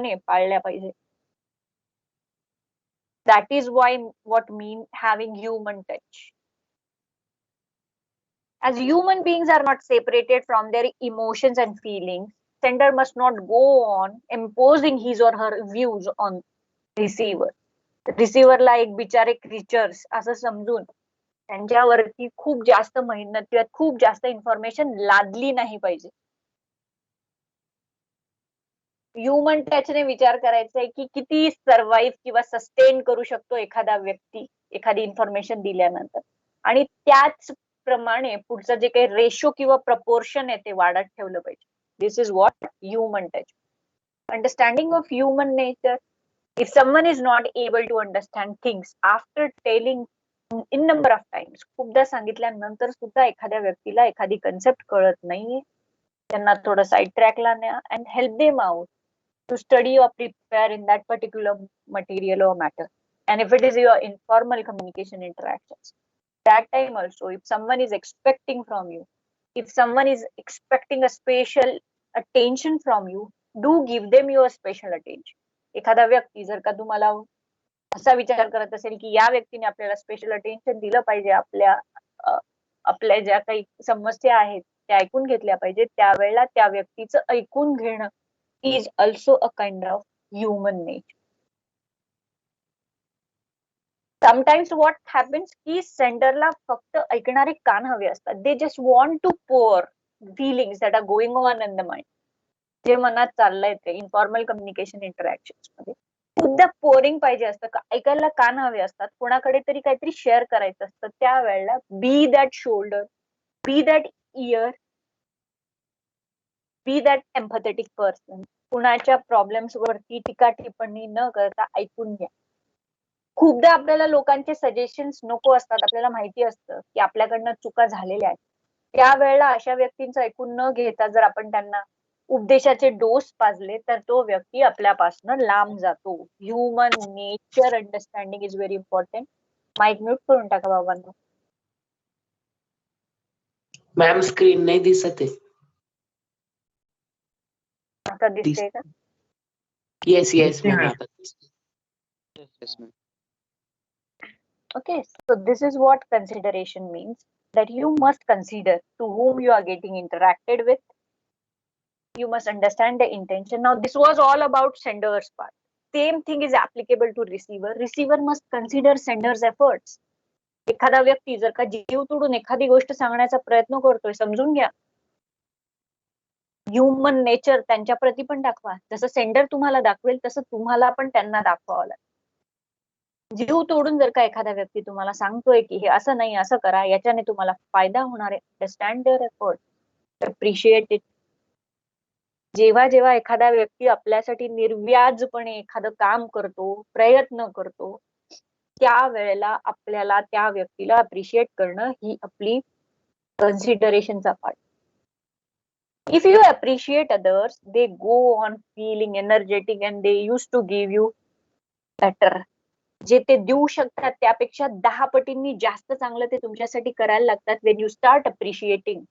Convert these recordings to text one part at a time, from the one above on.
पूर्णपणे पाळल्या पाहिजे. That is why what mean having human touch. As human beings are not separated from their emotions and feelings, sender must not go on imposing his or her views on receiver. रिसिव्हरला एक बिचारे creatures असं समजून त्यांच्यावरती खूप जास्त मेहनत किंवा खूप जास्त इन्फॉर्मेशन लादली नाही पाहिजे. ह्युमन टचने विचार करायचा आहे की किती सर्व्हाइव्ह किंवा सस्टेन करू शकतो एखादा व्यक्ती एखादी इन्फॉर्मेशन दिल्यानंतर, आणि त्याच प्रमाणे पुढचं जे काही रेशो किंवा प्रपोर्शन आहे ते वाढत ठेवलं पाहिजे. This is what human touch. Understanding of human nature. If someone is not able to understand things after telling in number of times, खूपदा सांगितल्यानंतर सुद्धा एखाद्या व्यक्तीला एखादी कन्सेप्ट कळत नाहीये, त्यांना थोडं साईड ट्रॅकला न्या and help them out to study or prepare in that particular material or matter. And if it is your informal communication interactions, that time also, if someone is expecting from you, if someone is expecting a special attention from you, do give them your special attention. एखादा व्यक्ती जर का तुम्हाला असा विचार करत असेल की या व्यक्तीने आपल्याला स्पेशल अटेन्शन दिलं पाहिजे, आपल्या ज्या काही समस्या आहेत त्या ऐकून घेतल्या पाहिजे, त्यावेळेला त्या व्यक्तीचं ऐकून घेणं is also a kind of human nature. Sometimes what happens की सेंडरला फक्त ऐकणारे कान हवे असतात. They just want to pour feelings that are going on in the mind. जे मनात चाललंय ते इन्फॉर्मल कम्युनिकेशन इंटरॅक्शन मध्ये खूपदा पोरिंग पाहिजे असतं, ऐकायला कान हवे असतात, कोणाकडे तरी काहीतरी शेअर करायचं असतं, त्यावेळेला be that shoulder, be that ear, be that empathetic person. कुणाच्या प्रॉब्लेम्स वरती टीका टिप्पणी न करता ऐकून घ्या. खूपदा आपल्याला लोकांचे सजेशन्स नको असतात, आपल्याला माहिती असतं की आपल्याकडनं चुका झालेल्या आहेत, त्यावेळेला अशा व्यक्तींचं ऐकून न घेता जर आपण त्यांना उपदेशाचे डोस पाजले तर तो व्यक्ती आपल्यापासून लांब जातो. Human nature understanding is very important. Mic mute करून टाका बाबांना. मॅम स्क्रीन नाही दिसत आहे. आता दिसते का? Yes yes ma'am. आता Yes, ma'am. Okay, so this is what consideration means, that you must consider to whom you are getting interacted with. You must understand the intention. Now, this was all about sender's part. Same thing is applicable to receiver. Receiver must consider sender's efforts. एखादा व्यक्ती जर का जीव तोडून एखादी गोष्ट सांगण्याचा प्रयत्न करतोय, समजून घ्या. ह्युमन नेचर त्यांच्या प्रती पण दाखवा. जसं सेंडर तुम्हाला दाखवेल तसं तुम्हाला पण त्यांना दाखवावं लागेल. जीव तोडून जर का एखादा व्यक्ती तुम्हाला सांगतोय की हे असं नाही, असं करा, याच्याने तुम्हाला फायदा होणार आहे, understand their effort, appreciate it. जेव्हा जेव्हा एखादा व्यक्ती आपल्यासाठी निर्व्याजपणे एखादं काम करतो, प्रयत्न करतो, त्यावेळेला आपल्याला त्या व्यक्तीला अप्रिशिएट करणं ही आपली कन्सिडरेशनचा part. If you appreciate others, they go on feeling energetic and they used to give you better. जे ते देऊ शकतात त्यापेक्षा 10 पटींनी जास्त चांगलं ते तुमच्यासाठी करायला लागतात when you start appreciating.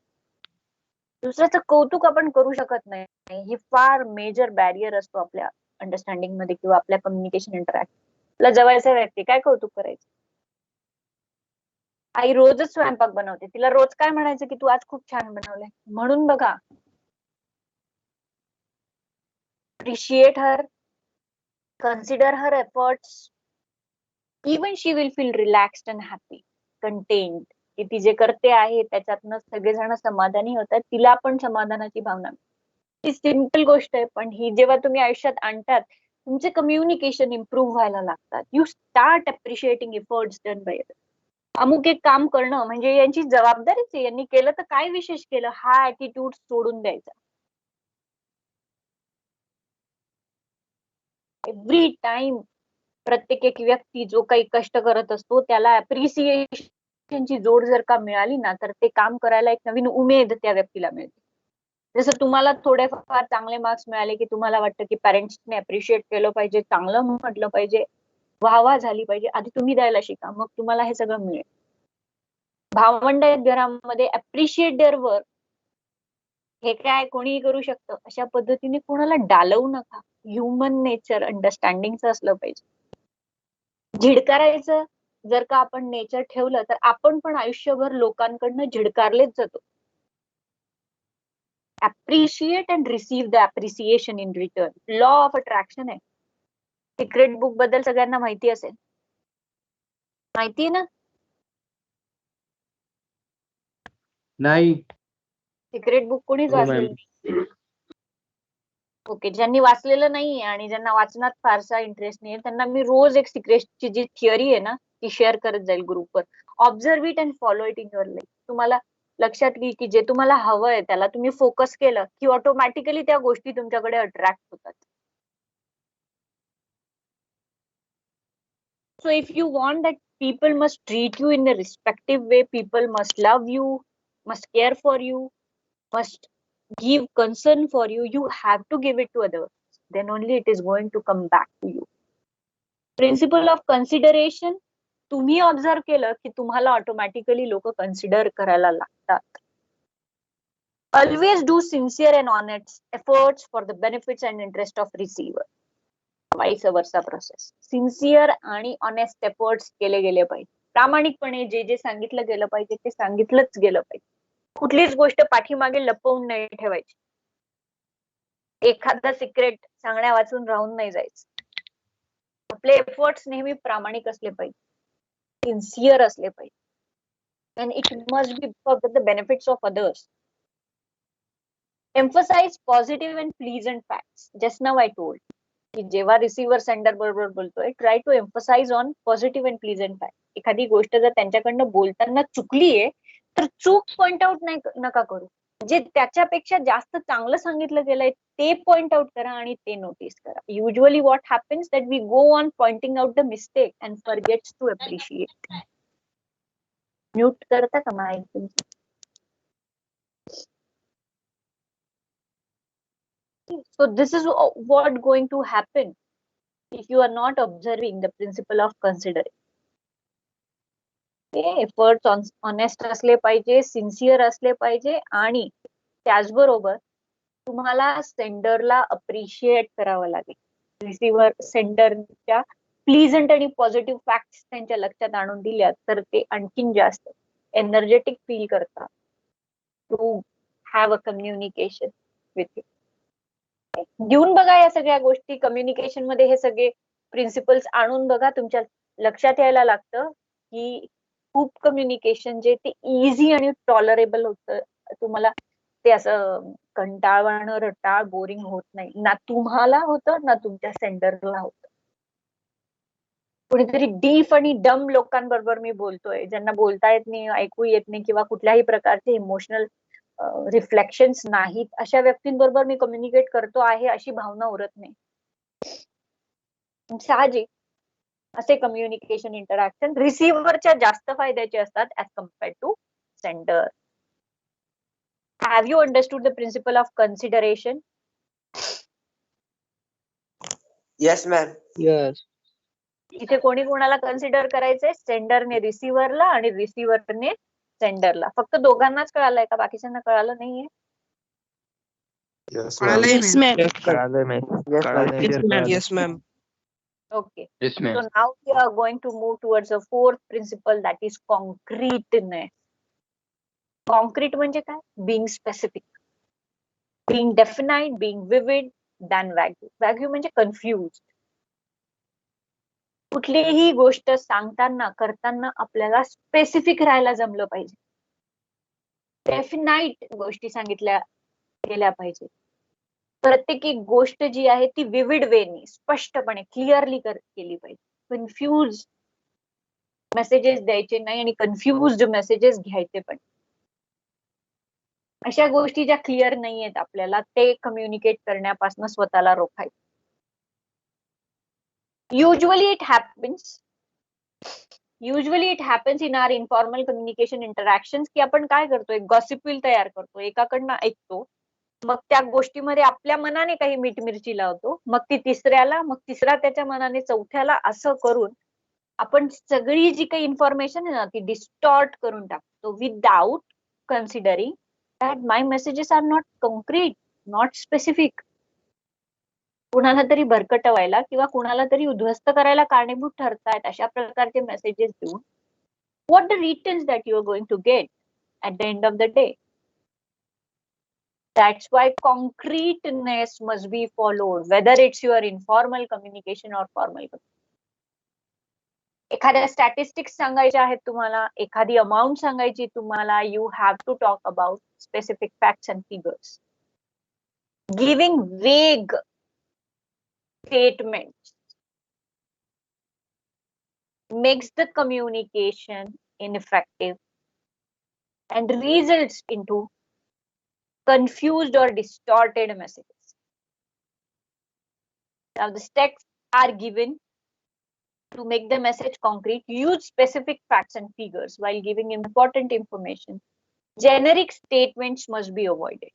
दुसऱ्याचं कौतुक आपण करू शकत नाही, ही फार मेजर बॅरियर असतो आपल्या अंडरस्टँडिंग मध्ये किंवा आपल्या कम्युनिकेशन इंटरॅक्ट. आपला जवळचा व्यक्ती काय कौतुक करायचं? आई रोजच स्वयंपाक बनवते, तिला रोज काय म्हणायचं की तू आज खूप छान बनवलंय. म्हणून बघा, appreciate her, consider her efforts, even she will feel relaxed and happy, contained. की ती जे करते आहे त्याच्यातनं सगळेजण समाधानी होतात, तिला पण समाधानाची भावना. ही सिंपल गोष्ट आहे, पण ही जेव्हा तुम्ही आयुष्यात आणतात तुमचे कम्युनिकेशन इम्प्रूव्ह व्हायला लागतात. You start appreciating efforts done by other. अमुक एक काम करणं म्हणजे यांची जबाबदारीच आहे, यांनी केलं तर काय विशेष केलं, हा ऍटिट्यूड सोडून द्यायचा. एव्हरी टाइम प्रत्येक एक व्यक्ती जो काही कष्ट करत असतो त्याला अप्रिसिएशनची जोड जर का मिळाली ना, तर ते काम करायला एक नवीन उमेद त्या व्यक्तीला मिळते. जसं तुम्हाला थोडेफार चांगले मार्क्स मिळाले की तुम्हाला वाटतं की पॅरेंट्सने अप्रिशिएट केलं पाहिजे, चांगलं म्हटलं पाहिजे, वाहवा झाली पाहिजे, आधी तुम्ही द्यायला शिका, मग तुम्हाला हे सगळं मिळेल. भावंड आहेत घरामध्ये, अप्रिशिएट देअर वर्क. हे काय कोणीही करू शकतं, अशा पद्धतीने कोणाला डालवू नका. ह्युमन नेचर अंडरस्टँडिंगचं असलं पाहिजे. झिडकारायचं जर का आपण नेचर ठेवलं तर आपण पण आयुष्यभर लोकांकडनं झिडकारलेच जातो. appreciate and receive the appreciation in return. Law of attraction आहे. सिक्रेट बुक बद्दल सगळ्यांना माहिती असेल, माहिती आहे ना? नाही. सिक्रेट बुक कोणीच हो, वाचलेलं मॅम. नाही. ओके, ज्यांनी वाचलेलं नाहीये आणि ज्यांना वाचनात फारसा इंटरेस्ट नाहीये त्यांना मी रोज एक सिक्रेटची जी थिअरी आहे ना ती शेअर करत जाईल ग्रुपवर. Observe it and follow it in your life. तुम्हाला लक्षात घे की जे तुम्हाला हवंय त्याला तुम्ही फोकस केलं की ऑटोमॅटिकली त्या गोष्टी तुमच्याकडे अट्रॅक्ट होतात. So if you want that people must treat you in a respective way, people must love you, must care for you, must give concern for you, you have to give it to others. Then only it is going to come back to you. Principle of consideration, तुम्ही observe केलं की तुम्हाला automatically लोक consider करायला लागतात. Always do sincere and honest efforts for the benefits and interest of receiver. Vice versa process. Sincere आणि honest efforts केले गेले पाहिजे. प्रामाणिकपणे जे जे सांगितलं गेलं पाहिजे ते सांगितलंच गेलं पाहिजे. कुठलीच गोष्ट पाठीमागे लपवून नाही ठेवायची. एखादा सिक्रेट सांगण्या वाचून राहून नाही जायचं. आपले एफर्ट्स नेहमी प्रामाणिक असले पाहिजे, सिन्सिअर असले पाहिजे. And it must be for the benefits of others. Emphasise positive and pleasant facts. Just now I told की जेव्हा रिसिव्हर सेंडर बरोबर बोलतोय, try to emphasise on positive and pleasant fact. एखादी गोष्ट जर त्यांच्याकडनं बोलताना चुकलीये तर चूक पॉइंट आउट नका करू. जे त्याच्यापेक्षा जास्त चांगलं सांगितलं गेलंय ते पॉइंट आउट करा आणि ते नोटीस करा. Usually what happens that we go on pointing out the mistake and forgets to appreciate. Mute करता का माईक तुमची? So this is what going to happen if you are not observing the principle of consideration. Efforts honest असले पाहिजे, sincere असले पाहिजे आणि त्याचबरोबर तुम्हाला सेंडरला अप्रिशिएट करावं लागेल. रिसिव्हर सेंडरच्या प्लीजंट आणि पॉझिटिव्ह फॅक्ट्स त्यांच्या लक्षात आणून दिल्या तर ते आणखीन जास्त एनर्जेटिक फील करतात to have a communication with you. घेऊन बघा या सगळ्या गोष्टी. कम्युनिकेशन मध्ये हे सगळे प्रिन्सिपल्स आणून बघा. तुमच्या लक्षात यायला लागतं की खूप कम्युनिकेशन जे ते इझी आणि टॉलरेबल होतं. तुम्हाला ते असं कंटाळवाणं, रटाळ, बोरिंग होत नाही. ना तुम्हाला होतं ना तुमच्या सेंडरला होतं. कुणीतरी डीप आणि डम लोकांबरोबर मी बोलतोय, ज्यांना बोलता येत नाही, ऐकू येत नाही किंवा कुठल्याही प्रकारचे इमोशनल रिफ्लेक्शन्स नाहीत, अशा व्यक्तींबरोबर मी कम्युनिकेट करतो आहे अशी भावना उरत नाही. साहजिक असे कम्युनिकेशन इंटरॅक्शन रिसिव्हरच्या जास्त फायद्याचे असतात as compared to sender. Have you understood the principle of consideration? Yes, ma'am. Yes. इथे कोणी कोणाला कन्सिडर करायचंय? सेंडरने रिसिव्हरला आणि रिसिव्हरने सेंडरला. फक्त दोघांनाच कळालंय का? बाकीच्यांना कळालं नाहीये? Yes, Yes, ma'am. Yes, ma'am. Okay. Yes, ma'am. So now we are going to move towards a fourth principle, that is concreteness. Concrete म्हणजे काय? Being specific, being definite, being vivid than vague. Vague म्हणजे confused. कुठलीही गोष्ट सांगताना करताना आपल्याला specific राहायला जमलं पाहिजे. डेफिनाइट गोष्टी सांगितल्या गेल्या पाहिजे. प्रत्येक एक गोष्ट जी आहे ती विविड वेनी, स्पष्टपणे, क्लिअरली केली पाहिजे. कन्फ्युज मेसेजेस द्यायचे नाही आणि कन्फ्युज्ड मेसेजेस घ्यायचे पण. अशा गोष्टी ज्या क्लिअर नाहीयेत आपल्याला ते कम्युनिकेट करण्यापासून स्वतःला रोखायचं. Usually it happens in our informal communication interactions की आपण काय करतो, एक गॉसिप व्हील तयार करतो, एकाकडनं ऐकतो, मग त्या गोष्टीमध्ये आपल्या मनाने काही मीठ मिरची लावतो, मग ती तिसऱ्याला, मग तिसरा त्याच्या मनाने चौथ्याला, असं करून आपण सगळी जी काही इन्फॉर्मेशन आहे ना ती डिस्टॉर्ट करून टाकतो without considering that my messages are not concrete, not specific. कुणाला तरी भरकटवायला किंवा कुणाला तरी उद्ध्वस्त करायला कारणीभूत ठरतायत अशा प्रकारचे मेसेजेस देऊन what the returns that you are going to get at the end of the day. That's why concreteness must be followed, whether it's your informal communication or formal communication. एखाद्या स्टॅटिस्टिक्स सांगायच्या आहेत तुम्हाला, एखादी amount सांगायची तुम्हाला, you have to talk about specific facts and figures. Giving vague statements makes the communication ineffective and results into confused or distorted messages. Now the steps are given to make the message concrete. Use specific facts and figures while giving important information. Generic statements must be avoided.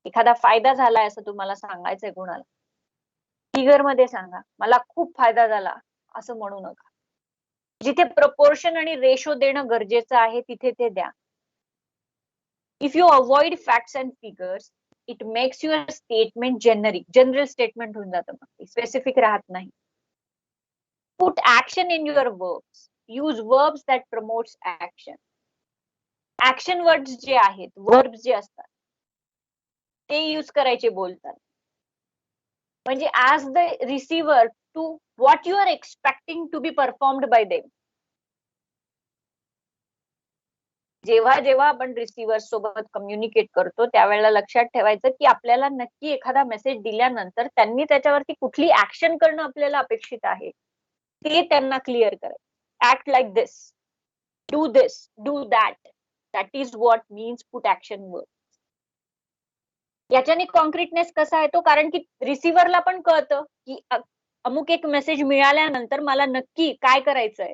एखादा फायदा झालाय असं तुम्हाला सांगायचंय कोणाला, figure मध्ये सांगा, मला खूप फायदा झाला असं म्हणू नका. जिथे प्रपोर्शन आणि रेशो देणं गरजेचं आहे तिथे ते द्या. If you avoid facts and figures it makes your statement generic, general statement होऊन जातं, मग स्पेसिफिक राहत नाही. Put action in your verbs. Use verbs that promotes action. Action words जे आहेत, वर्ब्स जे असतात ते यूज करायचे बोलतात. म्हणजे as the receiver to what you are expecting to be performed by them. जेव्हा जेव्हा आपण रिसिव्हर सोबत कम्युनिकेट करतो त्यावेळेला लक्षात ठेवायचं की आपल्याला नक्की एखादा मेसेज दिल्यानंतर त्यांनी त्याच्यावरती कुठली ऍक्शन करणं आपल्याला अपेक्षित आहे ते त्यांना क्लिअर करायचं. Act like this, do that. That is what means put action word. याच्याने कॉन्क्रीटनेस कसा येतो, कारण की रिसिव्हरला पण कळतं की अमुक एक मेसेज मिळाल्यानंतर मला नक्की काय करायचंय,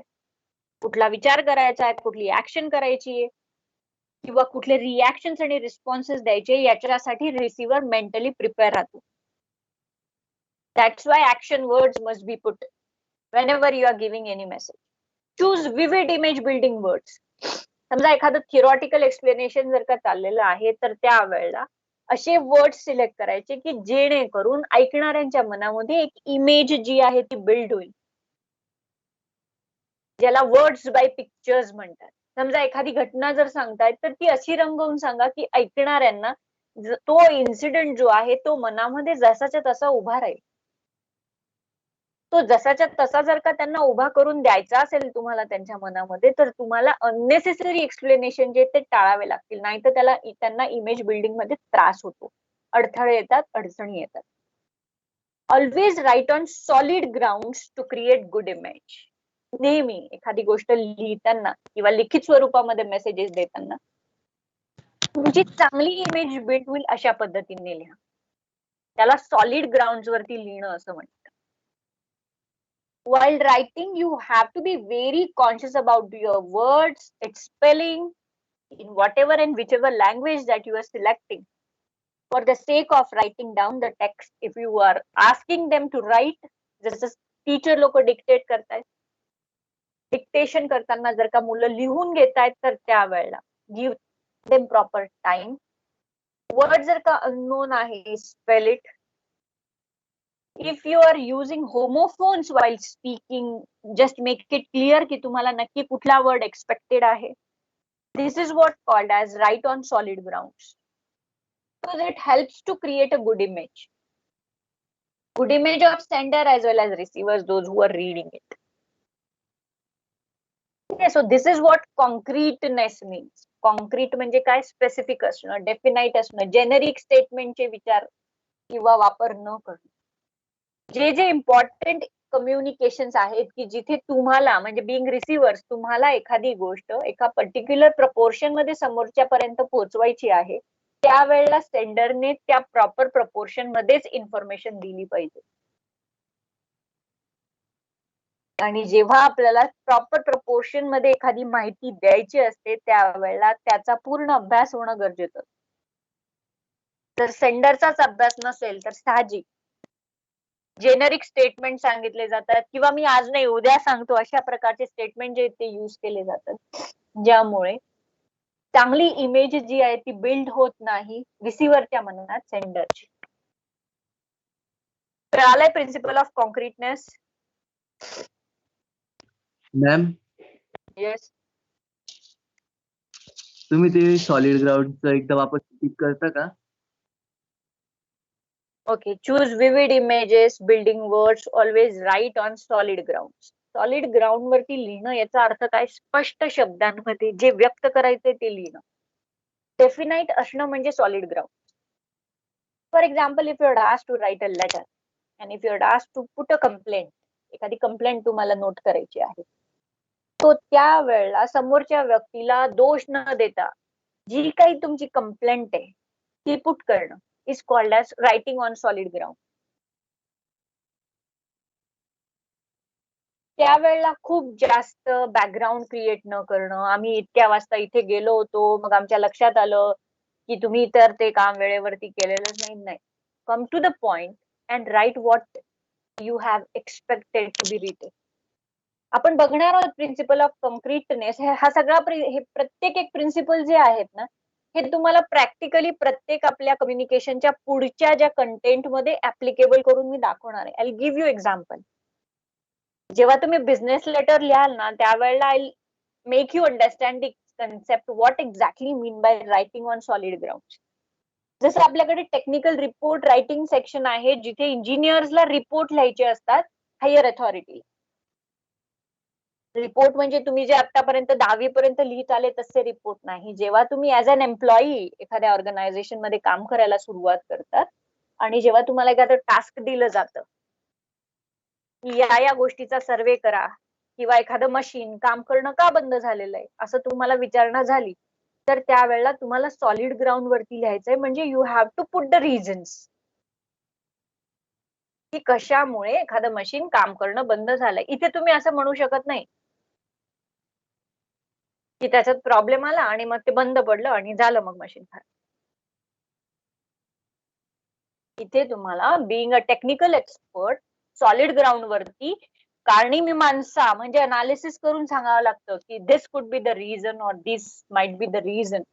कुठला विचार करायचा आहे, कुठली ऍक्शन करायची आहे किंवा कुठले रिॲक्शन्स आणि रिस्पॉन्सेस द्यायचे, याच्यासाठी रिसिव्हर मेंटली प्रिपेअर राहतो. That's why action words must be put whenever you are giving any message. Choose vivid image building words. समजा एखादं थिओरॉटिकल एक्सप्लेनेशन जर का चाललेलं आहे तर त्यावेळेला असे वर्ड्स सिलेक्ट करायचे की जेणेकरून ऐकणाऱ्यांच्या मनामध्ये एक इमेज जी आहे ती बिल्ड होईल, ज्याला वर्ड्स बाय पिक्चर्स म्हणतात. समजा एखादी घटना जर सांगतायत तर ती अशी रंगवून सांगा की ऐकणाऱ्यांना तो इन्सिडेंट जो आहे तो मनामध्ये जसाच्या तसा उभा राहील. तो जसाच्या तसा जर का त्यांना उभा करून द्यायचा असेल तुम्हाला त्यांच्या मनामध्ये, तर तुम्हाला अननेसेसरी एक्सप्लेनेशन जे ते टाळावे लागतील, नाही तर त्यांना इमेज बिल्डिंग मध्ये त्रास होतो, अडथळे येतात, अडचणी येतात. Always write on solid grounds to create good image. नेहमी एखादी गोष्ट लिहिताना किंवा लिखित स्वरूपामध्ये मेसेजेस देताना तुमची चांगली इमेज बिल्ड होईल अशा पद्धतीने लिहा. त्याला सॉलिड ग्राउंड वरती लिहिणं असं म्हणतात. While writing, you have to be very conscious about your words, its spelling, in whatever and whichever language that you are selecting. For the sake of writing down the text, if you are asking them to write, जसं teacher लोक dictate करतायत, dictation करताना जर का मुलं लिहून घेतायत तर त्यावेळेला give them proper time. Word जर का अननोन आहे, spell it. If you are using homophones while speaking, just make it clear की तुम्हाला नक्की कुठला वर्ड एक्सपेक्टेड आहे. This is what called as write on solid grounds. So it helps to create a good image. Good image of sender as well as receivers, those who are reading it. Okay, so this is what concreteness means. Concrete म्हणजे काय, specific असणं, definite असणं, generic स्टेटमेंटचे विचार किंवा वापर न करणं. जे जे इम्पॉर्टंट कम्युनिकेशन्स आहेत की जिथे तुम्हाला म्हणजे बिंग रिसिव्हर्स तुम्हाला एखादी गोष्ट एका पर्टिक्युलर प्रपोर्शन मध्ये समोरच्यापर्यंत पोहोचवायची आहे, त्यावेळेला सेंडरने त्या प्रॉपर प्रपोर्शन मध्येच इन्फॉर्मेशन दिली पाहिजे. आणि जेव्हा आपल्याला प्रॉपर प्रपोर्शन मध्ये एखादी माहिती द्यायची असते त्यावेळेला त्याचा पूर्ण अभ्यास होणं गरजेचं. जर सेंडरचाच अभ्यास नसेल तर साहजिक जेनेरिक स्टेटमेंट सांगितले जातात किंवा मी आज नाही उद्या सांगतो अशा प्रकारचे स्टेटमेंट जे ते यूज केले जातात, ज्यामुळे चांगली इमेज जी आहे ती बिल्ड होत नाही रिसिव्हरच्या मनात, सेंडरची. तर आलाय principle of concreteness. Ma'am yes. तुम्ही ते सॉलिड ग्राउंडचं एकदा वापस रिपीट करता का? Okay, choose vivid images, building words, always write on solid grounds. Solid ground वरती लिहिणं याचा अर्थ काय? स्पष्ट शब्दांमध्ये जे व्यक्त करायचंय ते लिहिणं. डेफिनाइट असणं म्हणजे solid ground. For example, if you are asked to write a letter and if you are asked to put a complaint, एखादी कंप्लेंट तुम्हाला नोट करायची आहे, तो त्यावेळेला समोरच्या व्यक्तीला दोष न देता जी काही तुमची कंप्लेंट आहे ती पुट करणं is called as writing on solid ground. त्यावेळेला खूप जास्त बॅकग्राऊंड क्रिएट न करणं, आम्ही इतक्या वाजता इथे गेलो होतो, मग आमच्या लक्षात आलं की तुम्ही तर ते काम वेळेवरती केलेलं नाही. Come to the point and write what you have expected to be written. आपण बघणार आहोत प्रिन्सिपल ऑफ कॉन्क्रीटनेस. हा सगळा हे प्रत्येक एक प्रिन्सिपल जे आहेत ना, हे तुम्हाला प्रॅक्टिकली प्रत्येक आपल्या कम्युनिकेशनच्या पुढच्या ज्या कंटेंट मध्ये ऍप्लिकेबल करून मी दाखवणार आहे. I will give you example. जेव्हा तुम्ही बिझनेस लेटर लिहाल ना, त्यावेळेला I make you understand the concept what exactly mean by writing on solid ground. जसं आपल्याकडे टेक्निकल रिपोर्ट रायटिंग सेक्शन आहे, जिथे इंजिनियर्सला रिपोर्ट लिहायचे असतात हायर अथॉरिटी. रिपोर्ट म्हणजे तुम्ही जे आतापर्यंत 10वी पर्यंत लिहित आले तसे रिपोर्ट नाही. जेव्हा तुम्ही ऍज अन एम्प्लॉई एखाद्या ऑर्गनायझेशन मध्ये काम करायला सुरुवात करतात आणि जेव्हा तुम्हाला एखादं टास्क दिलं जातं की या गोष्टीचा सर्वे करा, किंवा एखादं मशीन काम करणं का बंद झालेलं आहे असं तुम्हाला विचारणा झाली, तर त्यावेळेला तुम्हाला सॉलिड ग्राउंड वरती लिहायचंय. म्हणजे you have to put the reasons की कशामुळे एखादं मशीन काम करणं बंद झालंय. इथे तुम्ही असं म्हणू शकत नाही की त्याच्यात प्रॉब्लेम आला आणि मग ते बंद पडलं आणि झालं मग मशीन खराब. इथे तुम्हाला being a technical expert solid ground वरती कारणी मीमांसा म्हणजे अनालिसिस करून सांगावं लागतं की दिस could be the reason or this might be the reason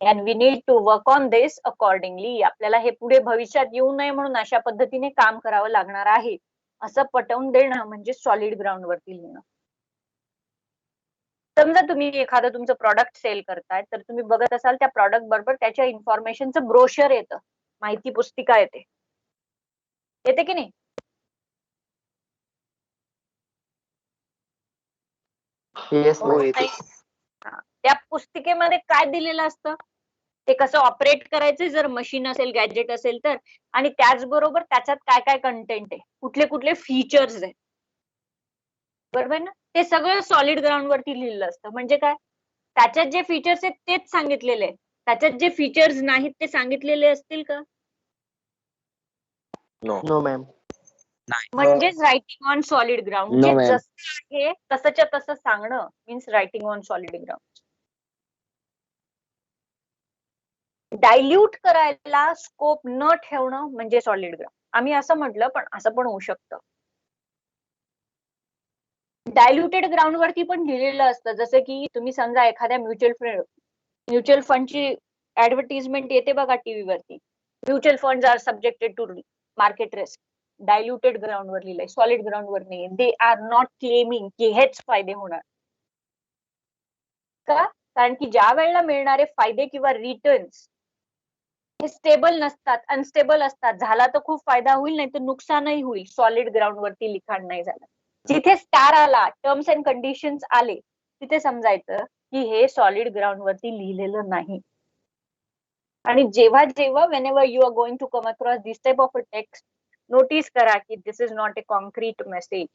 and we need to work on this accordingly. आपल्याला हे पुढे भविष्यात येऊ नये म्हणून अशा पद्धतीने काम करावं लागणार आहे असं पटवून देणं म्हणजे सॉलिड ग्राउंड वरती लिहिणं. समजा तुम्ही एखादं तुमचं प्रॉडक्ट सेल करताय, तर तुम्ही बघत असाल त्या प्रॉडक्ट बरोबर त्याच्या इन्फॉर्मेशनचं ब्रोशर येतं, माहिती पुस्तिका येते, येते की नाही? Yes, हो, ma'am. त्या पुस्तिकेमध्ये काय दिलेलं असतं, ते कसं ऑपरेट करायचं जर मशीन असेल, गॅजेट असेल तर, आणि त्याचबरोबर त्याच्यात काय काय कंटेंट आहे, कुठले कुठले फीचर्स आहेत, बरोबर ना? ते सगळं सॉलिड ग्राउंड वरती लिहिलेलं असतं. म्हणजे काय, त्याच्यात जे फीचर्स आहेत तेच सांगितलेले आहेत. त्याच्यात जे फीचर्स नाहीत ते सांगितलेले असतील का? No, ma'am. म्हणजेच writing on solid ground. No, जे ma'am. जसं आहे तसंच्या तसं सांगणं means writing on solid ground. Dilute करायला स्कोप न ठेवणं म्हणजे सॉलिड ग्राउंड. आम्ही असं म्हटलं, पण असं पण होऊ शकतं. डायल्युटेड ग्राउंड वरती पण लिहिलेलं असतं, जसं की तुम्ही समजा एखाद्या म्युच्युअल फंडची ऍडव्हर्टिजमेंट येते बघा टीव्ही वरती, mutual fund are subjected to market risk. Diluted ground वर लिहिलंय, सॉलिड ग्राउंड वर नाही. दे आर नॉट क्लेमिंग की हेच फायदे होणार. का? कारण की ज्या वेळेला मिळणारे फायदे किंवा रिटर्न्स हे स्टेबल नसतात, अनस्टेबल असतात. झाला तर खूप फायदा होईल, नाही तर नुकसानही होईल सॉलिड ग्राउंड वरती लिखाण नाही झालं. जिथे स्टार आला, टर्म्स अँड कंडिशन्स आले, तिथे समजायचं की हे सॉलिड ग्राउंड वरती लिहिलेलं नाही. आणि जेव्हा जेव्हा whenever you are going to come across this type of a text, notice करा की this is not a concrete message.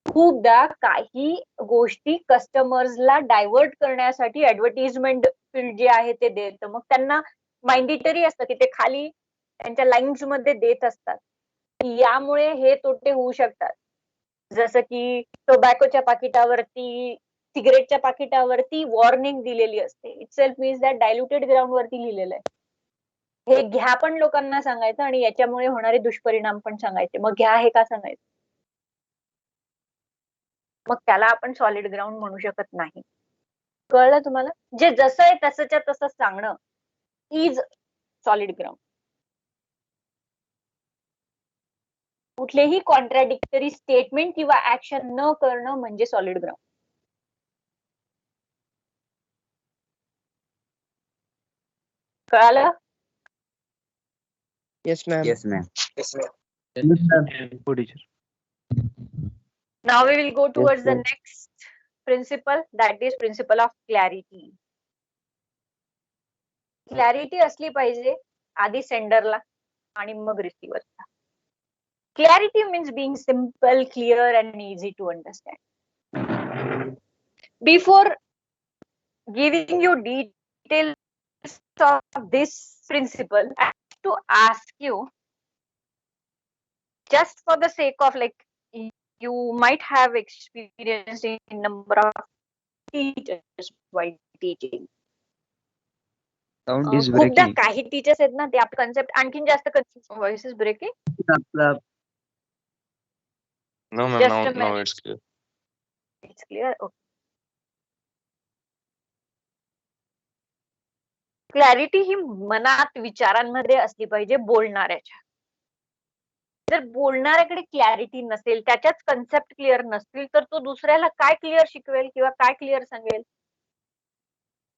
खूपदा काही गोष्टी कस्टमर्सला डायव्हर्ट करण्यासाठी ऍडव्हर्टिजमेंट फील्ड जे आहे ते देतं. मग त्यांना माइंडेटरी असतं की ते खाली त्यांच्या लाईन्स मध्ये देत असतात की यामुळे हे तोटे होऊ शकतात. जसं की टोबॅकोच्या पाकिटावरती, सिगरेटच्या पाकिटावरती वॉर्निंग दिलेली असते. It self means that diluted ground वरती लिहिलेलं आहे. हे घ्या पण लोकांना सांगायचं आणि याच्यामुळे होणारे दुष्परिणाम पण सांगायचे. मग घ्या हे का सांगायचं? मग त्याला आपण सॉलिड ग्राउंड म्हणू शकत नाही. कळलं तुम्हाला? जे जसं आहे तसंच्या तसं सांगणं इज सॉलिड ग्राउंड. कुठलेही कॉन्ट्राडिक्टरी स्टेटमेंट किंवा ऍक्शन न करणं म्हणजे सॉलिड ग्राउंड. कळालं? Yes, ma'am. Yes, ma'am. हो teacher. Now we will go towards the ma'am. next principle, that is principle of clarity. Clarity असली पाहिजे आधी सेंडरला आणि मग रिसिव्हरला. Clarity means being simple, clear and easy to understand. Before giving you details of this principle, I have to ask you, just for the sake of like, you might have experienced in number of teachers while teaching. Sound is खूपदा breaking. काही teachers आहेत ना, ते आपले concept आणखीन जास्त confuse. Voice is breaking. आपला No, ma'am. Just Now, a now minute. it's clear. It's clear. Okay. Clarity ही मनात विचारांमध्ये असली पाहिजे बोलणाऱ्याच्या. जर बोलणाऱ्याकडे क्लॅरिटी नसेल, त्याच्याच कन्सेप्ट क्लिअर नसतील, तर तो दुसऱ्याला काय क्लिअर शिकवेल किंवा काय क्लिअर सांगेल?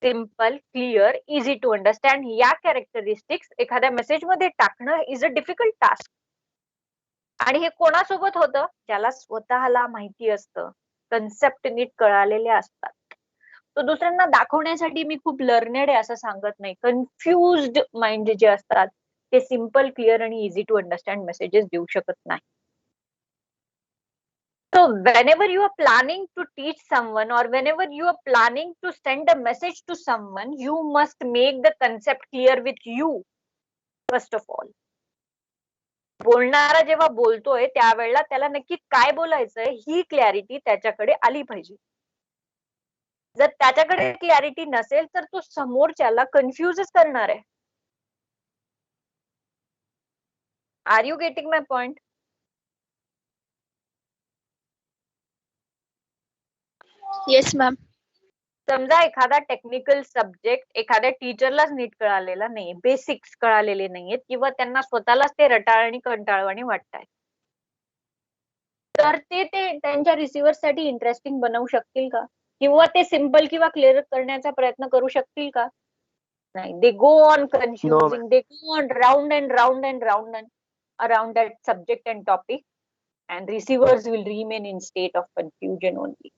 Simple, clear, easy to understand या कॅरेक्टरिस्टिक्स एखाद्या मेसेज मध्ये टाकणं इज अ डिफिकल्ट टास्क. आणि हे कोणासोबत होतं? ज्याला स्वतःला माहिती असतं, कन्सेप्ट नीट कळालेले असतात. तो दुसऱ्यांना दाखवण्यासाठी मी खूप लर्नेड आहे असं सांगत नाही. कन्फ्युज्ड माइंड जे असतात ते सिम्पल, क्लिअर आणि इझी टू अंडरस्टँड मेसेजेस देऊ शकत नाही. So whenever you are planning to teach someone or whenever you are planning to send a message to someone, you must make the concept clear with you first of all. बोलणारा जेव्हा बोलतोय त्यावेळेला त्याला नक्की काय बोलायचंय ही क्लॅरिटी त्याच्याकडे आली पाहिजे. जर त्याच्याकडे क्लॅरिटी नसेल तर तो समोरच्याला कन्फ्युजच करणार आहे. Are you getting my point? Yes, ma'am. समजा एखादा टेक्निकल सब्जेक्ट एखाद्या टीचरलाच नीट कळालेला नाहीये, बेसिक्स कळालेले नाहीयेत किंवा त्यांना स्वतःलाच ते रटाळ आणि कंटाळवाणी वाटताय, तर ते त्यांच्या रिसिव्हर साठी इंटरेस्टिंग बनवू शकतील का? किंवा ते सिम्पल किंवा क्लिअर करण्याचा प्रयत्न करू शकतील का? नाही. They go on confusing, they go on round and round and round and around that subject and topic and receivers will remain in state of confusion only.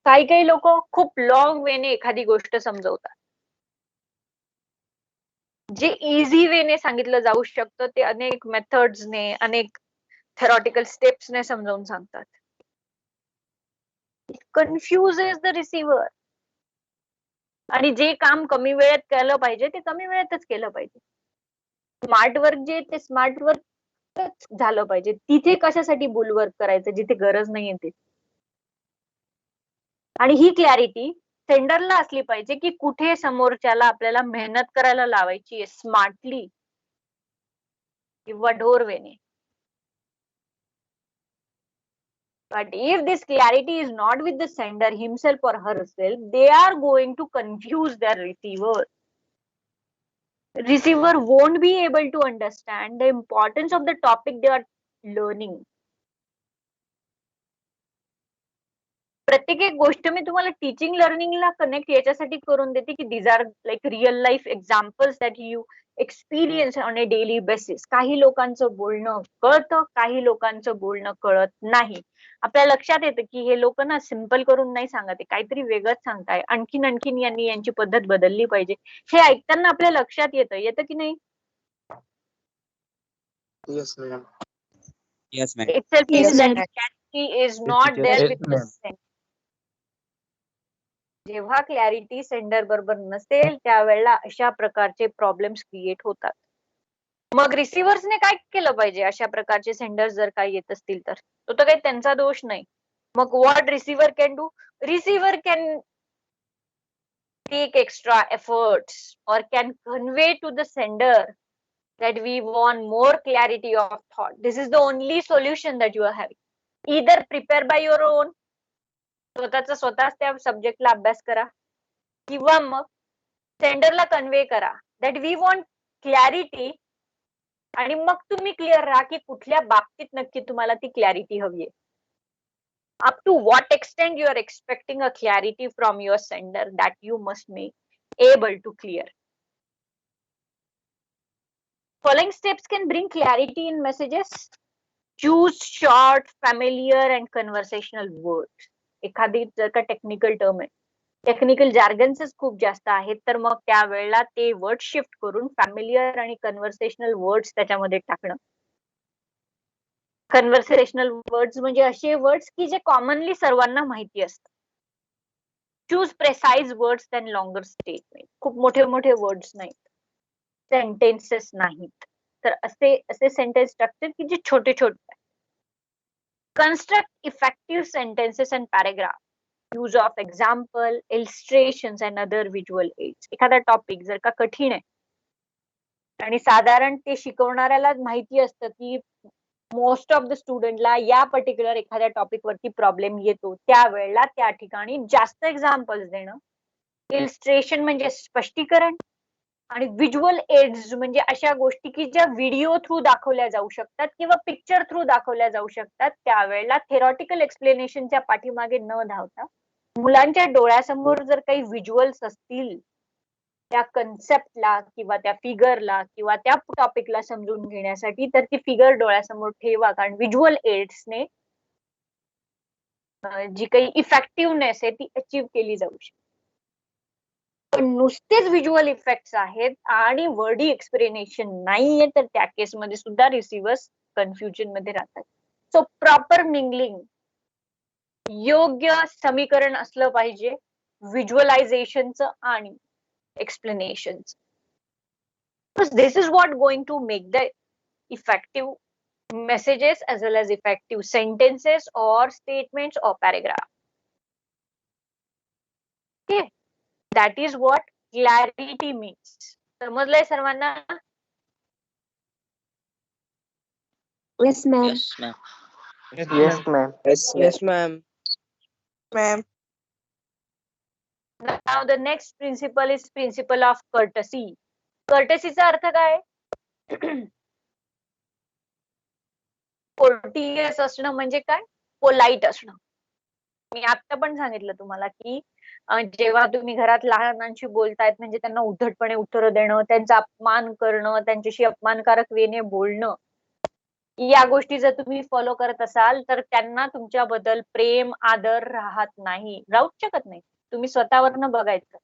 काही काही लोक खूप लॉंग वेने एखादी गोष्ट समजवतात. जे इझी वेने सांगितलं जाऊ शकतं ते अनेक मेथड्सने, अनेक थेरॉटिकल स्टेप्सने समजावून सांगतात. कन्फ्युजेस द रिसिव्हर. आणि जे काम कमी वेळेत केलं पाहिजे ते कमी वेळेतच केलं पाहिजे. स्मार्ट वर्क जे ते स्मार्ट वर्क झालं पाहिजे. तिथे कशासाठी बुल वर्क करायचं जिथे गरज नाहीये ते. आणि ही क्लॅरिटी सेंडरला असली पाहिजे की कुठे समोरच्याला आपल्याला मेहनत करायला लावायची आहे, स्मार्टली किंवा ढोरवेने. But if this clarity is not with the sender himself or herself, they are going to confuse their receiver. Receiver won't be able to understand the importance of the topic they are learning. प्रत्येक एक गोष्ट मी तुम्हाला teaching लर्निंगला connect याच्यासाठी करून देते की these are like real life examples that you experience on a daily basis. काही लोकांचं बोलणं कळतं, काही लोकांचं बोलणं कळत नाही. आपल्या लक्षात येतं की हे लोक ना सिम्पल करून नाही सांगत आहे, काहीतरी वेगळंच सांगताय, आणखीन यांनी यांची पद्धत बदलली पाहिजे. हे ऐकताना आपल्या लक्षात येतं की नाही? Yes, ma'am. Yes, ma'am. Itself Yes, is that ma'am. clarity is not teacher. there Yes, with the ma'am. sender. जेव्हा क्लॅरिटी सेंडर बरोबर नसेल त्यावेळेला अशा प्रकारचे प्रॉब्लेम्स क्रिएट होतात. मग रिसिव्हर्सने काय केलं पाहिजे अशा प्रकारचे सेंडर्स जर काही येत असतील तर? तो तर काही त्यांचा दोष नाही. मग what receiver can do? Receiver can take extra efforts or can convey to the sender that we want more clarity of thought. This is the only solution that you are having. Either prepare by your own स्वतःच त्या सब्जेक्टला अभ्यास करा किंवा मग सेंडरला convey करा that we want clarity आणि मग तुम्ही क्लिअर राहा की कुठल्या बाबतीत नक्की तुम्हाला ती क्लॅरिटी हवी आहे. Up to what extent you are expecting a clarity from your sender that you must make able to clear. Following steps can bring clarity in messages. Choose short, familiar and conversational words. एखादी जर का technical term आहे, technical जार्गन्सच खूप जास्त आहेत, तर मग त्यावेळेला ते वर्ड शिफ्ट करून फॅमिलियर आणि कन्व्हर्सेशनल वर्ड्स त्याच्यामध्ये टाकणं. कन्व्हर्सेशनल वर्ड्स म्हणजे असे वर्ड्स की जे कॉमनली सर्वांना माहिती असतात. Choose precise words than longer statement. खूप मोठे मोठे वर्ड्स नाहीत, सेंटेन्सेस नाहीत, तर असे सेंटेन्स स्ट्रक्चर की जे छोटे छोटे. Construct effective sentences and paragraph. Use of example, illustrations and other visual aids. एखादा टॉपिक जर का कठीण आहे आणि साधारण ते शिकवणाऱ्याला माहिती असतं की मोस्ट ऑफ द स्टुडंटला या पर्टिक्युलर एखाद्या टॉपिक वरती प्रॉब्लेम येतो, त्यावेळेला त्या ठिकाणी जास्त एक्झाम्पल्स देणं. इलिस्ट्रेशन म्हणजे स्पष्टीकरण आणि व्हिज्युअल एड्स म्हणजे अशा गोष्टी की ज्या व्हिडिओ थ्रू दाखवल्या जाऊ शकतात किंवा पिक्चर थ्रू दाखवल्या जाऊ शकतात. त्यावेळेला थेरॉटिकल एक्सप्लेनेशनच्या पाठीमागे न धावता मुलांच्या डोळ्यासमोर जर काही व्हिज्युअल्स असतील त्या कन्सेप्टला किंवा त्या फिगरला किंवा त्या टॉपिकला समजून घेण्यासाठी, तर ती फिगर डोळ्यासमोर ठेवा, कारण व्हिज्युअल एड्सने जी काही इफेक्टिव्हनेस आहे ती अचीव्ह केली जाऊ शकते. पण नुसतेच व्हिज्युअल इफेक्ट्स आहेत आणि वर्डी एक्सप्लेनेशन नाहीये, तर त्या केसमध्ये सुद्धा रिसिव्हर्स कन्फ्युजन मध्ये राहतात. सो प्रॉपर मिंगलिंग, योग्य समीकरण असलं पाहिजे व्हिज्युअलायझेशनचं आणि explanations. Because this is what going to make the effective messages as well as effective sentences or statements or paragraph. Okay, that is what clarity means. समजलंय सर्वांना? Yes, ma'am. Yes, ma'am. Yes, ma'am. Yes, ma'am. Ma'am. Now the next principle is principle of courtesy. Courtesy चा अर्थ काय? Courteous असणं म्हणजे काय? Polite असणं. मी आता पण सांगितलं तुम्हाला की जेव्हा तुम्ही घरात लहानांशी बोलतायत म्हणजे त्यांना उद्धटपणे उत्तरं देणं, त्यांचा अपमान करणं, त्यांच्याशी अपमानकारक वेने बोलणं, या गोष्टी जर तुम्ही फॉलो करत असाल तर त्यांना तुमच्याबद्दल प्रेम आदर राहत नाही, राहूच शकत नाही. तुम्ही स्वतःवरनं बघायचं.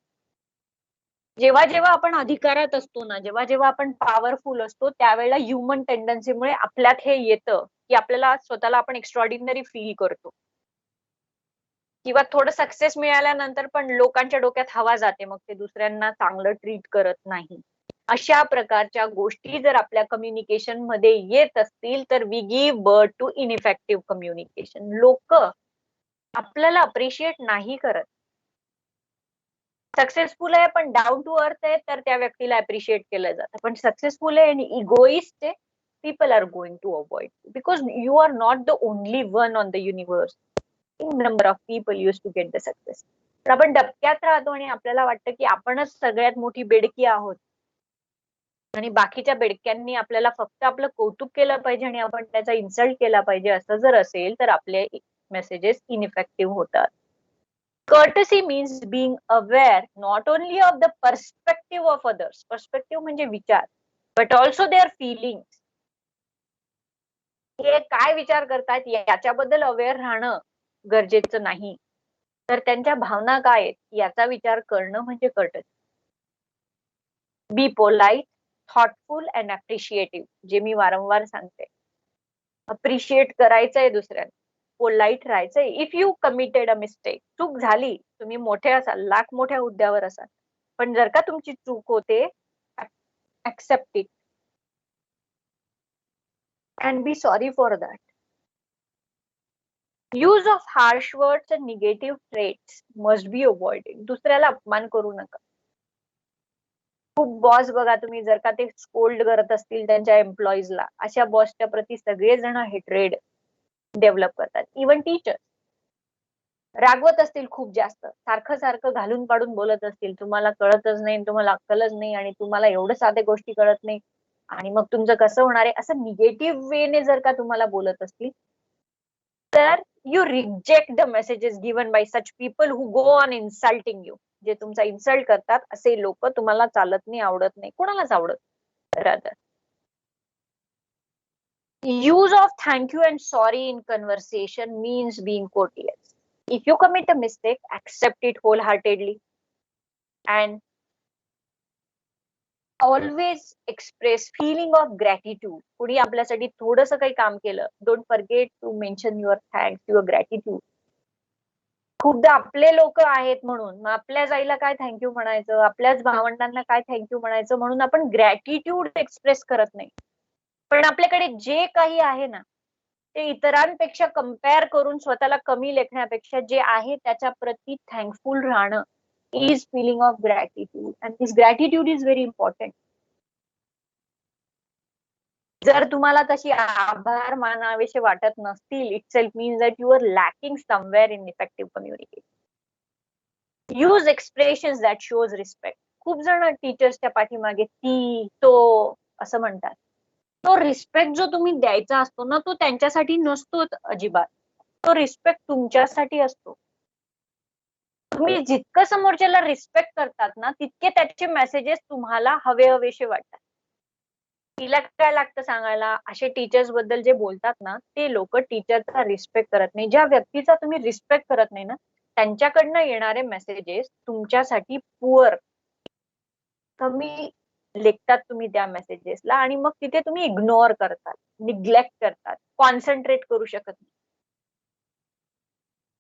जेव्हा जेव्हा आपण अधिकारात असतो ना, जेव्हा जेव्हा आपण पॉवरफुल असतो, त्यावेळेला ह्युमन टेंडन्सीमुळे आपल्यात हे येतं की आपल्याला स्वतःला आपण एक्स्ट्रॉर्डिनरी फील करतो किंवा थोडं सक्सेस मिळाल्यानंतर पण लोकांच्या डोक्यात हवा जाते, मग ते दुसऱ्यांना चांगलं ट्रीट करत नाही. अशा प्रकारच्या गोष्टी जर आपल्या कम्युनिकेशन मध्ये येत असतील तर we give birth to ineffective communication. लोक आपल्याला अप्रिशिएट नाही करत. सक्सेसफुल आहे पण डाऊन टू अर्थ आहे तर त्या व्यक्तीला अप्रिशिएट केलं जातं, पण सक्सेसफुल आहे आणि इगोइस्ट आहे, people are going to avoid you because you are not the only one on the universe. Number of people used to get the success. तर आपण डबक्यात राहतो आणि आपल्याला वाटतं की आपणच सगळ्यात मोठी बेडकी आहोत आणि बाकीच्या बेडक्यांनी आपल्याला फक्त आपलं कौतुक केलं पाहिजे आणि आपण त्याचा इन्सल्ट केला पाहिजे. असं जर असेल तर आपले मेसेजेस इनइफेक्टिव्ह होतात. Courtesy means being aware not only of the perspective of others, perspective म्हणजे विचार, but also their feelings. हे काय विचार करतात याच्याबद्दल अवेअर राहणं गरजेचं नाही, तर त्यांच्या भावना काय आहेत याचा विचार करणं म्हणजे courtesy. Be polite, thoughtful and appreciative. जे मी वारंवार सांगते, अप्रिशिएट करायचंय दुसऱ्यांना, पोलाइट राहायचंय. If you committed a mistake, चूक झाली, तुम्ही मोठे असाल, लाख मोठ्या हुद्द्यावर असाल, पण जर का तुमची चूक होते, accept it and be sorry for that. Use of harsh words and negative traits must be avoided. दुसऱ्याला अपमान करू नका. खूप बॉस बघा तुम्ही, जर का ते स्कोल्ड करत असतील त्यांच्या एम्प्लॉईजला, अशा बॉसच्या प्रती सगळेजण हेट्रेड डेव्हलप करतात. इव्हन टीचर्स, रागवत असतील खूप जास्त, सारखं सारखं घालून पाडून बोलत असतील, तुम्हाला कळतच नाही, तुम्हाला अक्कलच नाही आणि तुम्हाला एवढं साध्या गोष्टी कळत नाही आणि मग तुमचं कसं होणार आहे, असं निगेटिव्ह वेने जर का तुम्हाला बोलत असतील, तर you reject the messages given bye such people who go on insulting you. जे तुमचा इन्सल्ट करतात असे लोक तुम्हाला चालत नाही, आवडत नाही, कोणालाच आवडत rather. Use of thank you and sorry in conversation means being courteous. If you commit a mistake, accept it wholeheartedly and always express feeling of gratitude. कुणी आपल्यासाठी थोडंसं काही काम केलं, don't forget to mention your thanks, your gratitude. खूपदा आपले लोक आहेत म्हणून मग आपल्याच आईला काय थँक्यू म्हणायचं, आपल्याच भावंडांना काय थँक्यू म्हणायचं म्हणून आपण ग्रॅटिट्यूड एक्सप्रेस करत नाही. पण आपल्याकडे जे काही आहे ना, ते इतरांपेक्षा कम्पेअर करून स्वतःला कमी लेखण्यापेक्षा जे आहे त्याच्या प्रती थँकफुल राहणं is feeling of gratitude and this gratitude is very important. जर तुम्हाला तशी आभार मानावेसे वाटत नसतील, itself means that you are lacking somewhere in effective communication. Use expressions that shows respect. खूप जण टीचर्सच्या पाठीमागे ती, तो असं म्हणतात. तो रिस्पेक्ट जो तुम्ही द्यायचा असतो ना, तो त्यांच्यासाठी नसतो अजिबात. तो रिस्पेक्ट तुमच्यासाठी असतो. तुम्ही जितकं समोरच्याला रिस्पेक्ट करतात ना, तितके त्याचे मेसेजेस तुम्हाला हवेहवेसे वाटतात. तिला काय लागतं सांगायला, असे टीचर्स बद्दल जे बोलतात ना, ते लोक टीचरचा रिस्पेक्ट करत नाही. ज्या व्यक्तीचा तुम्ही रिस्पेक्ट करत नाही ना, त्यांच्याकडनं येणारे मेसेजेस तुमच्यासाठी पुअर, कमी लेखतात तुम्ही त्या मेसेजेसला आणि मग तिथे तुम्ही इग्नोर करतात, निग्लेक्ट करतात, कॉन्सन्ट्रेट करू शकत नाही.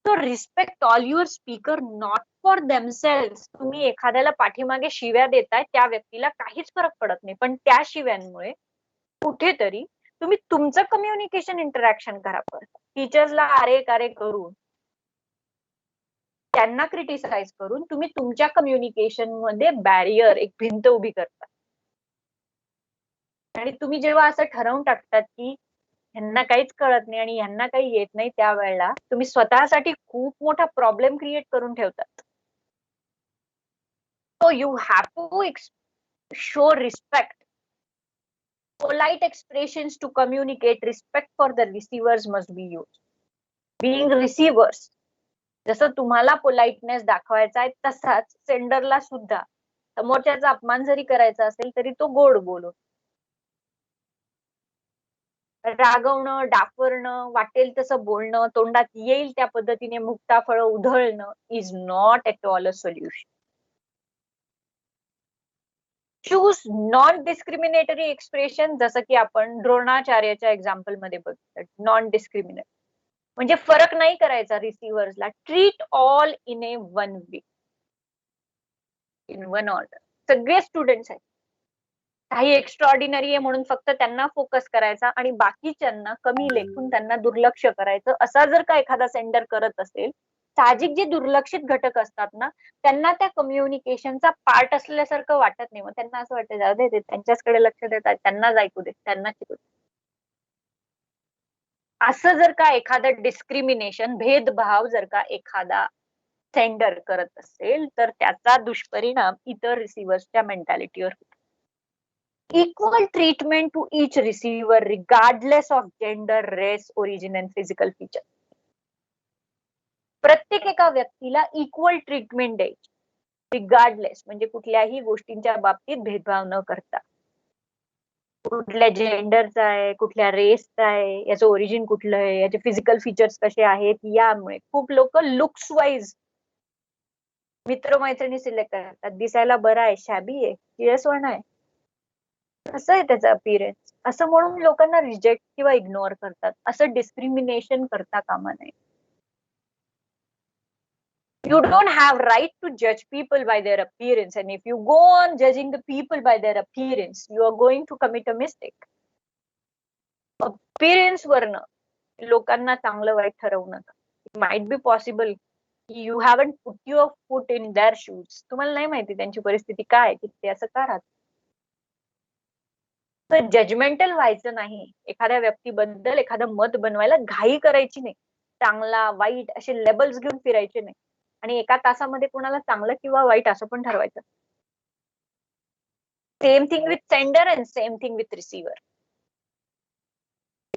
So respect all your speaker not for themselves. तुम्ही एखाद्याला पाठीमागे शिव्या देताय, त्या व्यक्तीला काहीच फरक पडत नाही, पण त्या शिव्यांमुळे कुठेतरी तुम्ही तुमचं कम्युनिकेशन इंटरॅक्शन खराब करता. टीचर्सला आरे कारे करून, त्यांना क्रिटिसाइज करून तुम्ही तुमच्या कम्युनिकेशन मध्ये बॅरियर, एक भिंत उभी करता. आणि तुम्ही जेव्हा असं ठरवून टाकतात की ह्यांना काहीच कळत नाही आणि ह्यांना काही येत नाही, त्यावेळेला तुम्ही स्वतःसाठी खूप मोठा प्रॉब्लेम क्रिएट करून ठेवतात. So you have to show respect. Polite expressions to communicate respect for the receivers must be used. Being receivers, जसं तुम्हाला पोलाइटनेस दाखवायचा आहे तसाच सेंडरला सुद्धा समोरच्याचा अपमान जरी करायचा असेल तरी तो गोड बोलून. रागवणं, डाफरणं, वाटेल तसं बोलणं, तोंडात येईल त्या पद्धतीने मुक्ताफळं उधळणं is not at all a solution. Choose non discriminatory expression, जसं की आपण द्रोणाचार्याच्या एक्झाम्पल मध्ये बघितलं. नॉन डिस्क्रिमिनेट म्हणजे फरक नाही करायचा रिसिव्हर्सला. Treat all in a one way, in one order. सगळे स्टुडंट्स आहेत, काही एक्स्ट्राऑर्डिनरी आहे म्हणून फक्त त्यांना फोकस करायचा आणि बाकीच्यांना कमी लेखून त्यांना दुर्लक्ष करायचं, असा जर का एखादा सेंडर करत असेल, साहजिक जे दुर्लक्षित घटक असतात ना, त्यांना त्या कम्युनिकेशनचा पार्ट असल्यासारखं वाटत नाही. मग त्यांना असं वाटतं जाऊ दे, ते त्यांच्याचकडे लक्ष देतात, त्यांनाच ऐकू दे, त्यांना शिकू दे. असं जर का एखादं डिस्क्रिमिनेशन, भेदभाव जर का एखादा सेंडर करत असेल, तर त्याचा दुष्परिणाम इतर रिसिव्हर्सच्या मेंटॅलिटीवर होतो. Equal treatment to each receiver regardless of gender, race, origin and physical feature. प्रत्येक एका व्यक्तीला इक्वल ट्रीटमेंट द्यायची, रिगार्डलेस म्हणजे कुठल्याही गोष्टींच्या बाबतीत भेदभाव न करता. कुठल्या जेंडरचा आहे, कुठल्या रेसचा आहे, याचं ओरिजिन कुठलं आहे, याचे फिजिकल फीचर्स कसे आहेत, यामुळे खूप लोक लुक्स वाईज मित्रमैत्रिणी सिलेक्ट करतात. दिसायला बरा आहे, शॅबी आहे, किळसवाणा आहे, कसं आहे त्याचा अपीअरन्स, असं म्हणून लोकांना रिजेक्ट किंवा इग्नोर करतात. असं डिस्क्रिमिनेशन करता कामा नये. You don't have right to judge people by their appearance, and if you go on judging the people by their appearance, you are going to commit a mistake. Appearance वरनं लोकांना चांगलं वाईट ठरवू नका. It might be possible you haven't put your foot in their shoes. तुम्हाला नाही माहिती त्यांची परिस्थिती काय आहे, ते असं का राहत. तर जजमेंटल व्हायचं नाही. एखाद्या व्यक्तीबद्दल एखादं मत बनवायला घाई करायची नाही. चांगला वाईट असे लेबल्स घेऊन फिरायचे नाही आणि एका तासामध्ये कोणाला चांगलं किंवा वाईट असं पण ठरवायचं. Same thing with sender and same thing with receiver.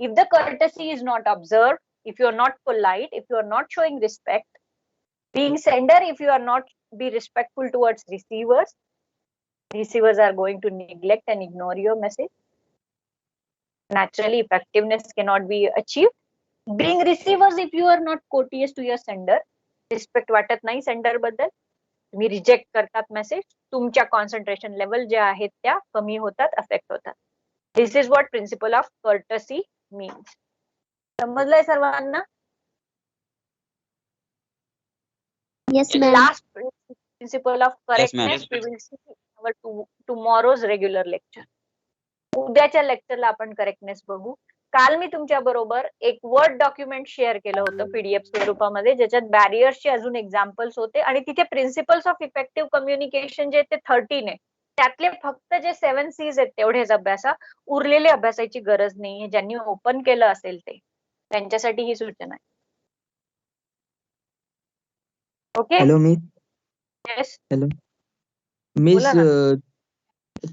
If the courtesy is not observed, if you are not polite, if you are not showing respect, being sender, if you are not be respectful towards receivers, receivers are going to neglect and ignore your message. Naturally, effectiveness cannot be achieved. Being receivers, if you are not courteous to your sender, respect वाटत नाही sender बद्दल, तुम्ही reject करतात message, तुमच्या concentration level ज्या आहेत त्या कमी होतात, अफेक्ट होतात. This is what principle of courtesy means. समजलंय सर्वांना? Yes, ma'am. Last principle of correctness ma'am. we will see in our tomorrow's regular lecture. उद्याच्या लेक्चरला आपण करेक्टनेस बघू. काल मी तुमच्या बरोबर एक वर्ड डॉक्युमेंट शेअर केलं होतं पीडीएफ स्वरूपामध्ये, ज्याच्यात बॅरियर्सचे अजून एक्झाम्पल्स होते आणि तिथे प्रिन्सिपल्स ऑफ इफेक्टिव्ह कम्युनिकेशन जे ते 13 आहे, त्यातले फक्त जे 7 C's आहेत तेवढेच अभ्यासा. उरलेले अभ्यासाची गरज नाहीये. ज्यांनी ओपन केलं असेल ते त्यांच्यासाठी ही सूचना आहे. Okay. Hello miss. Yes. Hello miss, बोला ना.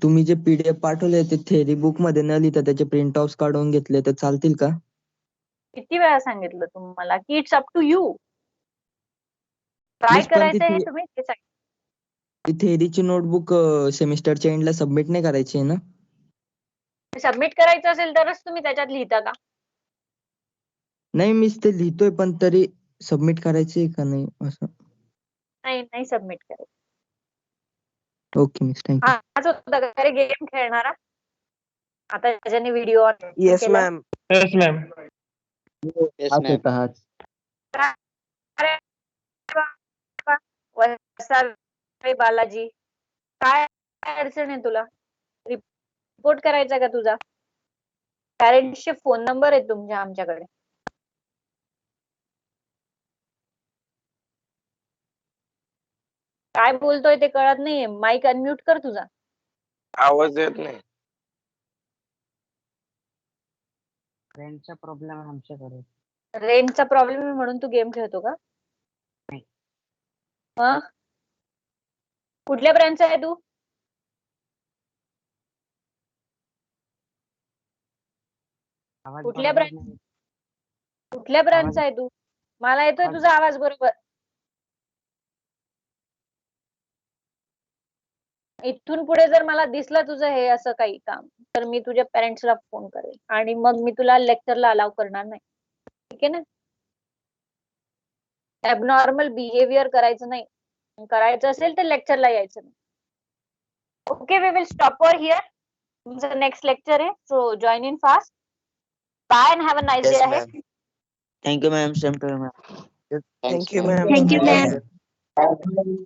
तुम्ही जे पीडीएफ पाठवले ते थेरी बुक मध्ये न लिहिता त्याचे प्रिंट आउट काढून घेतले तर चालतील का? किती वेळा सांगितलं तुम्हाला की इट्स अप टू यू. काय Miss, पण करायचं हे तिथे- तुम्ही ते सांगा. ती थेरीची नोटबुक सेमिस्टरच्या एंडला सबमिट नाही करायची आहे ना? सबमिट करायचं असेल तरच तुम्ही त्याच्यात लिहिता का? नाही मिस, ते लिहितोय पण तरी सबमिट करायची का नाही असं? नाही नाही सबमिट करायचं. Okay miss, thank you. आज होता का गेम खेळणारा? आता त्याच्याने video Yes, ma'am. Yes, ma'am. Yes, हाच ma'am. होता हाच. बालाजी, काय अडचण आहे तुला? रिपोर्ट करायचा का तुझा? पॅरेंट्सचे फोन नंबर आहेत तुमच्या आमच्याकडे. काय बोलतोय ते कळत नाहीये. माईक अनम्यूट कर तुझा. आवाज येत नाही. रेंजचा प्रॉब्लेम आहे आमच्याकडे. रेंजचा प्रॉब्लेम आहे म्हणून तू गेम खेळतो का? नाही. मग कुठल्या ब्रँचचा आहे तू? आवाज कुठल्या बरोबर ब्रँच नाही. कुठल्या ब्रँचचा आहे तू? मला येतोय आवाज- तुझा आवाज बरोबर. इथून पुढे जर मला दिसलं तुझं हे असं काही काम, तर मी तुझ्या पेरेंट्सला फोन करेल आणि मग मी तुला लेक्चरला अलाउ करणार नाही. ठीक आहे ना? ऍबनॉर्मल बिहेवियर करायचं नाही. करायचं असेल तर लेक्चरला यायचं नाही. Okay, we will stop over here. तुमचं नेक्स्ट लेक्चर आहे, so join in fast. Bye and have a nice day Yes, आहे. ma'am. Thank you, ma'am. Same to you, ma'am. Thank you, ma'am. Thank you, ma'am.